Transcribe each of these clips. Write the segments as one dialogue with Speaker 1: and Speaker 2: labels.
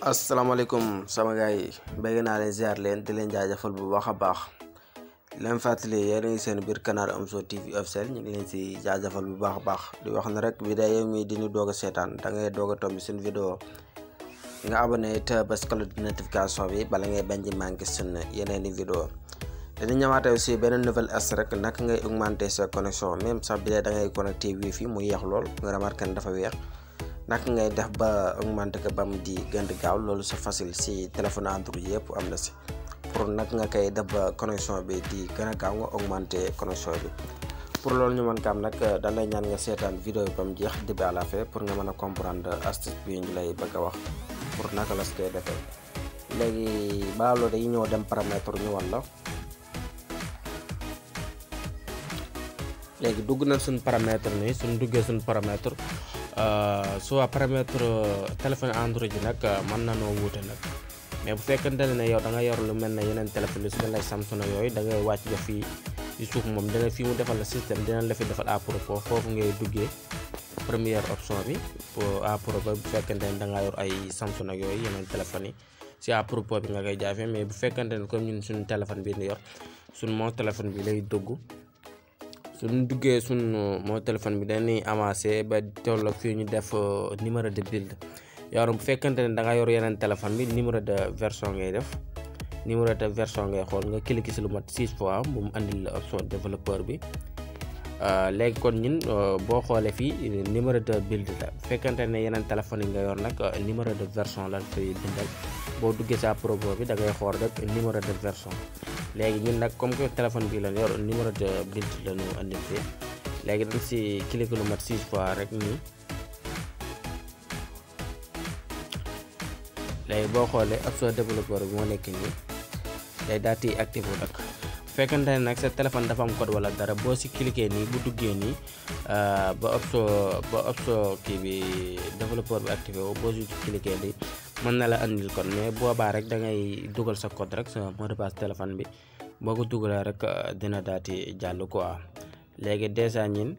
Speaker 1: asalaamaaleykum sama gars yi bëgg naa leen ziar leen di leen jaajëfal bu baax a baax leen fàttali yéen a ngi seen biir canal Omzo TV officiel ñu ngi leen si jaajëfal bu baax a baax di wax ne rek vidéo mi di ñu doog a seetaan da ngay doog a tombi seen vidéo nga abonné it bés cloche de notification bi bala ngay bañ di manqué seen yeneen i vidéo dañu ñëwaatee aussi beneen nouvelle as rek naka ngay augmenter sa connexion même sax bi da ngay connecté wifi mu yéex lool nga remarqué ne dafa weex naka ngay def ba augmenter ko ba mu di gën di gaaw loolu c'est facile si téléphone Android yëpp am na si pour nag nga koy def ba connexion bi di gën a gaaw nga augmenter connexion bi pour loolu ñu mën ko am nag dañ lay ñaan nga seetaan vidéo bi ba mu jeex début à la fin pour nga mën a comprendre astuce bi ñu lay bëgg a wax pour naka la koy defee léegi balaa loolu dañuy ñëw dem paramètre ñu wan la léegi dugg nañ suñu paramètre nii suñu duggee suñu paramètre soit paramètre téléphone Android yi nag mën na noo wuute nag mais bu fekkente ne yow da nga yor lu mel ne yeneen téléphone yu su mel ne Samsung yooyu da ngay wàcc ba fii ci suuf moom dina fii mu defal la système dina la fi defal à propos foofu ngay duggee première option bi à propos bu fekkente ne da nga yor ay Samsung ak yooyu yeneen téléphones yi si à propos bi nga koy jaafee mais bu fekkente ne comme ñun suñu téléphone bi ni yor suñu moo téléphone bi lay dugg suñu duggee suñu moo téléphone bi dañuy avancé ba tolloog fii ñu def numéro de build yow bu fekkante ne da nga yor yeneen téléphone bi numéro de version ngay def numéro de version ngay xool nga cliquer si lu mat 6 fois bu mu andil la option développeur bi léegi kon ñun boo xoolee fii numéro de build la bu fekkante ne yeneen téléphone yi nga yor nag numéro de version la fay bindal boo duggee sa propos bi da ngay xool rek numéro de version léegi ñun nag comme que téléphone bi la yor numéro de build la ñu andil fii léegi dañ si cliquer lu mat 6 fois rek nii léegi boo xoolee option développeur bi moo nekk nii day daal di activé nag bu fekkante ne nag sa téléphone dafa am code wala dara boo si cliquer nii bu duggee nii ba option kii bi développeur bi activé wu boo si cliquer nii mën na la andil code mais boobaa rek da ngay dugal sa code rek sa mot de passe téléphone bi boo ko dugalee rek dina daal di jàll quoi léegi dèjà ñin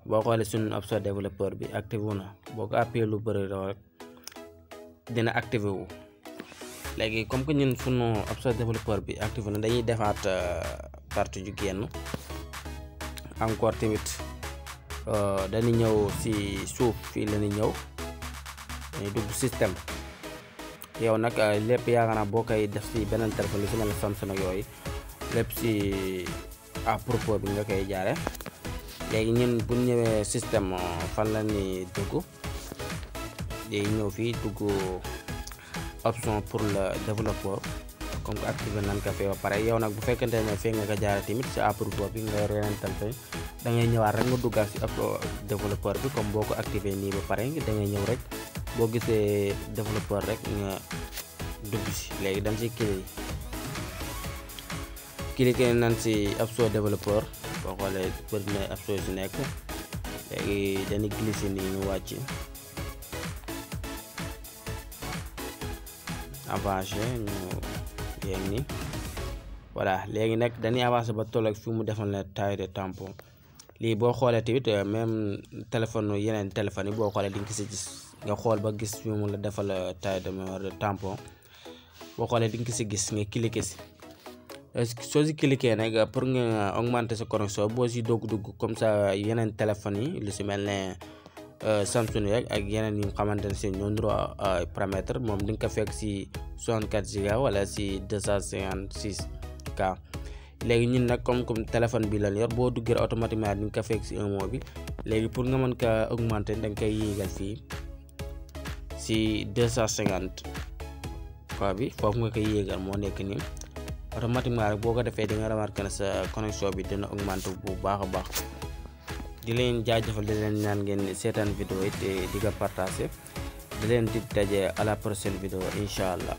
Speaker 1: boo xoolee suñu option développeur bi activé wu na boo ko appuyé lu bëri rek dina activé wu léegi comme que ñun sunu option développeur bi activé na dañuy defaat partie ju génn encore tamit dañuy ñëw si suuf fii la ñuy ñëw dañuy dugg système yow nag lépp yaakaar naa boo koy def si beneen téléphone lu si mel ne Samsung ak yooyu lépp si à propos bi nga koy jaare léegi ñun bu ñëwee système fan la ñuy dugg day ñëw fii dugg option pour le développeur comme que activé nan ko fee ba pare yow nag bu fekkente ne fee nga ko jaare tamit si à propos bi nga yeneen téléphone da ngay ñëwaat rek nga duggaat si option développeur bi comme boo ko activé nii ba pare da ngay ñëw rek boo gisee développeur rek nga dugg si léegi dañ si cliquer nan si option développeur boo xoolee bëri na option si nekk léegi dañuy glisser nii ñu wàcc avancé ñu yéeg ni voilà léegi nag dañuy avancé ba toll ak fi mu defal la taille de tampon lii boo xoolee tamit même téléphone yeneen téléphone yi boo xoolee di nga si gis nga xool ba gis fi mu la defal taille de mémoire de tampon boo xoolee di nga si gis nga cliquer si soo si cliquer nag pour nga augmenter sa connexion boo si dugg comme ça yeneen téléphone yi lu si mel ne Samsung yeeg ak yeneen yu xamante ne si ñoo niroo paramètre moom di nga ko fekk si 64 Go wala si 256 K léegi ñun nag comme téléphone bi lan yor boo duggee automatiquement di nga ko fekk si 1 mois bi léegi pour nga mën ko augmenter da nga koy yéegal fii si 250 K bi foofu nga koy yéegal moo nekk nii automatiquement rek boo ko defee di nga remarqué ne sa connexion bi dina augmenter bu baax a baax. di leen jaajëfal di leen ñaan ngeen seetaan vidéo yi te di ko partager di leen dig daje à la prochaine vidéo incha allah.